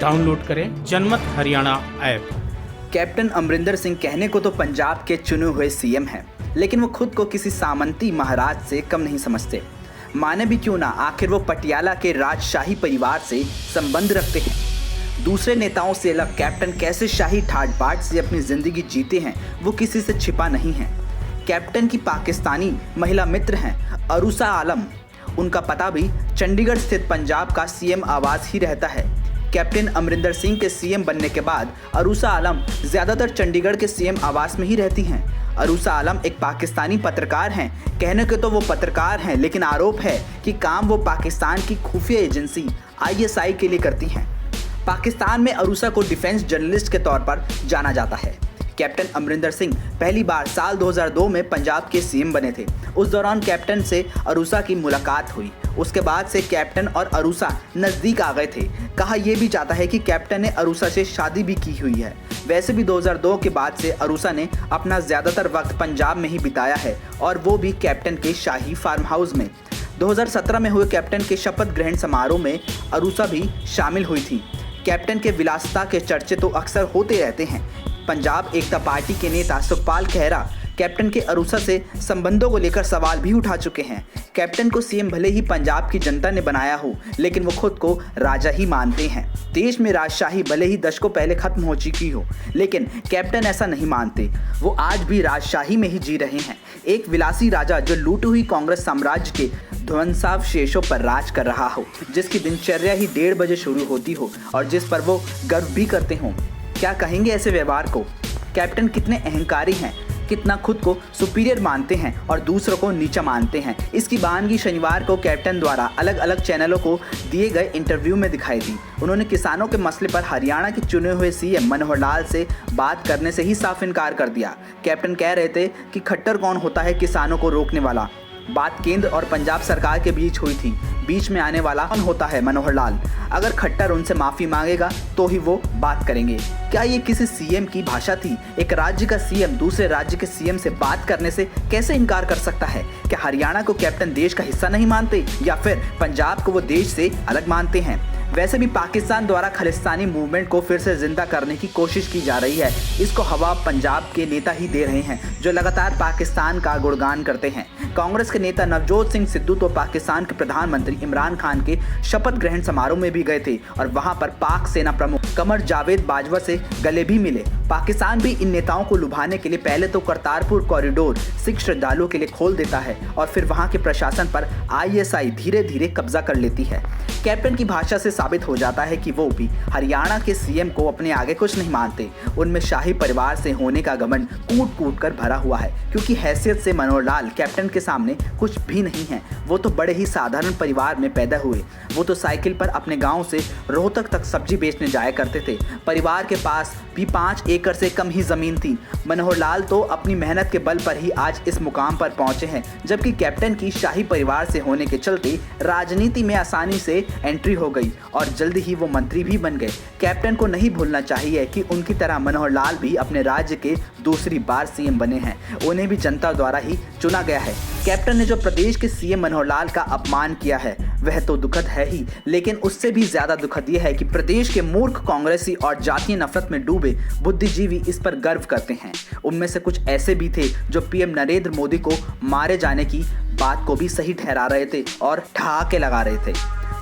Download करें जनमत Haryana app. Captain Amarinder Singh कहने को तो पंजाब के चुने हुए सीएम हैं, लेकिन वो खुद को किसी सामंती महाराज से कम नहीं समझते। माने भी क्यों ना, आखिर वो पटियाला के राजशाही परिवार से संबंध रखते हैं। दूसरे नेताओं से अलग कैप्टन कैसे शाही ठाट बाट से अपनी जिंदगी जीते हैं, वो किसी से छिपा नहीं है। कैप्टन की पाकिस्तानी महिला मित्र हैं अरूसा आलम। उनका पता भी चंडीगढ़ स्थित पंजाब का सीएम आवास ही रहता है। कैप्टन अमरिंदर सिंह के सीएम बनने के बाद अरूसा आलम ज़्यादातर चंडीगढ़ के सीएम आवास में ही रहती हैं। अरूसा आलम एक पाकिस्तानी पत्रकार हैं। कहने के तो वो पत्रकार हैं, लेकिन आरोप है कि काम वो पाकिस्तान की खुफिया एजेंसी ISI के लिए करती हैं। पाकिस्तान में अरूसा को डिफेंस जर्नलिस्ट के तौर पर जाना जाता है। कैप्टन अमरिंदर सिंह पहली बार साल 2002 में पंजाब के सीएम बने थे। उस दौरान कैप्टन से अरूसा की मुलाकात हुई। उसके बाद से कैप्टन और अरूसा नज़दीक आ गए थे। कहा यह भी जाता है कि कैप्टन ने अरूसा से शादी भी की हुई है। वैसे भी 2002 के बाद से अरूसा ने अपना ज़्यादातर वक्त पंजाब में ही बिताया है, और वो भी कैप्टन के शाही फार्म हाउस में। 2017 में हुए कैप्टन के शपथ ग्रहण समारोह में अरूसा भी शामिल हुई थी। कैप्टन के विलासिता के चर्चे तो अक्सर होते रहते हैं। पंजाब एकता पार्टी के नेता सुखपाल खैहरा कैप्टन के अरूसा से संबंधों को लेकर सवाल भी उठा चुके हैं। कैप्टन को सीएम भले ही पंजाब की जनता ने बनाया हो, लेकिन वो खुद को राजा ही मानते हैं। देश में राजशाही भले ही दशकों पहले खत्म हो चुकी हो, लेकिन कैप्टन ऐसा नहीं मानते। वो आज भी राजशाही में ही जी रहे हैं। एक विलासी राजा जो लूटी हुई कांग्रेस साम्राज्य के ध्वंसावशेषों पर राज कर रहा हो, जिसकी दिनचर्या ही 1:30 बजे शुरू होती हो और जिस पर वो गर्व भी करते हों। क्या कहेंगे ऐसे व्यवहार को? कैप्टन कितने अहंकारी हैं, कितना खुद को सुपीरियर मानते हैं और दूसरों को नीचा मानते हैं। इसकी बानगी शनिवार को कैप्टन द्वारा अलग अलग चैनलों को दिए गए इंटरव्यू में दिखाई दी। उन्होंने किसानों के मसले पर हरियाणा के चुने हुए सीएम मनोहर लाल से बात करने से ही साफ इनकार कर दिया। कैप्टन कह रहे थे कि खट्टर कौन होता है किसानों को रोकने वाला। बात केंद्र और पंजाब सरकार के बीच हुई थी। बीच में आने वाला कौन होता है मनोहर लाल। अगर खट्टर उनसे माफ़ी मांगेगा तो ही वो बात करेंगे। क्या ये किसी सीएम की भाषा थी? एक राज्य का सीएम दूसरे राज्य के सीएम से बात करने से कैसे इनकार कर सकता है? क्या हरियाणा को कैप्टन देश का हिस्सा नहीं मानते, या फिर पंजाब को वो देश से अलग मानते हैं? वैसे भी पाकिस्तान द्वारा खालिस्तानी मूवमेंट को फिर से जिंदा करने की कोशिश की जा रही है। इसको हवा पंजाब के नेता ही दे रहे हैं, जो लगातार पाकिस्तान का गुणगान करते हैं। कांग्रेस के नेता नवजोत सिंह सिद्धू तो पाकिस्तान के प्रधानमंत्री इमरान खान के शपथ ग्रहण समारोह में भी गए थे और वहां पर पाक सेना प्रमुख कमर जावेद बाजवा से गले भी मिले। पाकिस्तान भी इन नेताओं को लुभाने के लिए पहले तो करतारपुर कॉरिडोर सिख श्रद्धालुओं के लिए खोल देता है और फिर वहां के प्रशासन पर ISI धीरे धीरे कब्जा कर लेती है। कैप्टन की भाषा से साबित हो जाता है कि वो भी हरियाणा के सीएम को अपने आगे कुछ नहीं मानते। उनमें शाही परिवार से होने का घमंड कूट कूट कर भरा हुआ है, क्योंकि हैसियत से मनोहर लाल कैप्टन के सामने कुछ भी नहीं है। वो तो बड़े ही साधारण परिवार में पैदा हुए। वो तो साइकिल पर अपने गांव से रोहतक तक सब्जी बेचने जाया करते थे। परिवार के पास भी 5 एकड़ से कम ही जमीन थी। मनोहर लाल तो अपनी मेहनत के बल पर ही आज इस मुकाम पर पहुंचे हैं, जबकि कैप्टन की शाही परिवार से होने के चलते राजनीति में आसानी से एंट्री हो गई और जल्दी ही वो मंत्री भी बन गए। कैप्टन को नहीं भूलना चाहिए कि उनकी तरह मनोहर लाल भी अपने राज्य के दूसरी बार सीएम बने हैं। उन्हें भी जनता द्वारा ही चुना गया है। कैप्टन ने जो प्रदेश के सीएम मनोहर लाल का अपमान किया है वह तो दुखद है ही, लेकिन उससे भी ज्यादा दुखद यह है कि प्रदेश के मूर्ख कांग्रेसी और जातीय नफरत में डूबे बुद्धिजीवी इस पर गर्व करते हैं। उनमें से कुछ ऐसे भी थे जो PM नरेंद्र मोदी को मारे जाने की बात को भी सही ठहरा रहे थे और ठहाके लगा रहे थे।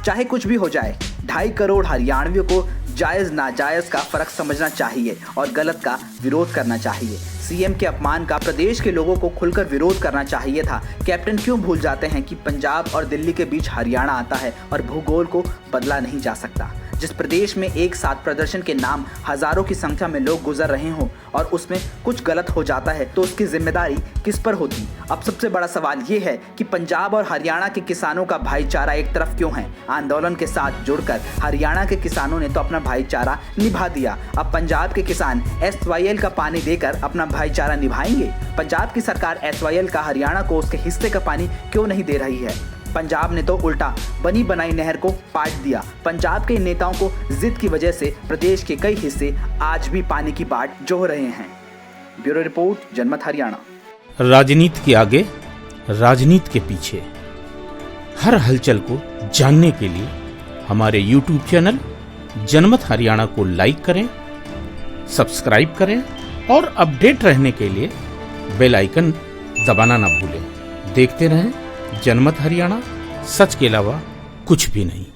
चाहे कुछ भी हो जाए, 2.5 करोड़ हरियाणवियों को जायज़ नाजायज़ का फ़र्क समझना चाहिए और गलत का विरोध करना चाहिए। सीएम के अपमान का प्रदेश के लोगों को खुलकर विरोध करना चाहिए था। कैप्टन क्यों भूल जाते हैं कि पंजाब और दिल्ली के बीच हरियाणा आता है और भूगोल को बदला नहीं जा सकता। जिस प्रदेश में एक साथ प्रदर्शन के नाम हजारों की संख्या में लोग गुजर रहे हों और उसमें कुछ गलत हो जाता है तो उसकी जिम्मेदारी किस पर होती? अब सबसे बड़ा सवाल ये है कि पंजाब और हरियाणा के किसानों का भाईचारा एक तरफ क्यों है? आंदोलन के साथ जुड़कर हरियाणा के किसानों ने तो अपना भाईचारा निभा दिया। अब पंजाब के किसान SYL का पानी देकर अपना भाईचारा निभाएंगे? पंजाब की सरकार SYL का हरियाणा को उसके हिस्से का पानी क्यों नहीं दे रही है? पंजाब ने तो उल्टा बनी बनाई नहर को पाट दिया। पंजाब के नेताओं को जिद की वजह से प्रदेश के कई हिस्से आज भी पानी की बाट जोह रहे हैं। ब्यूरो रिपोर्ट, जनमत हरियाणा। राजनीति के आगे, राजनीति के पीछे, हर हलचल को जानने के लिए हमारे YouTube चैनल जनमत हरियाणा को लाइक करें, सब्सक्राइब करें और अपडेट रहने के लिए बेल आइकन दबाना ना भूलें। देखते रहें जनमत हरियाणा, सच के अलावा कुछ भी नहीं।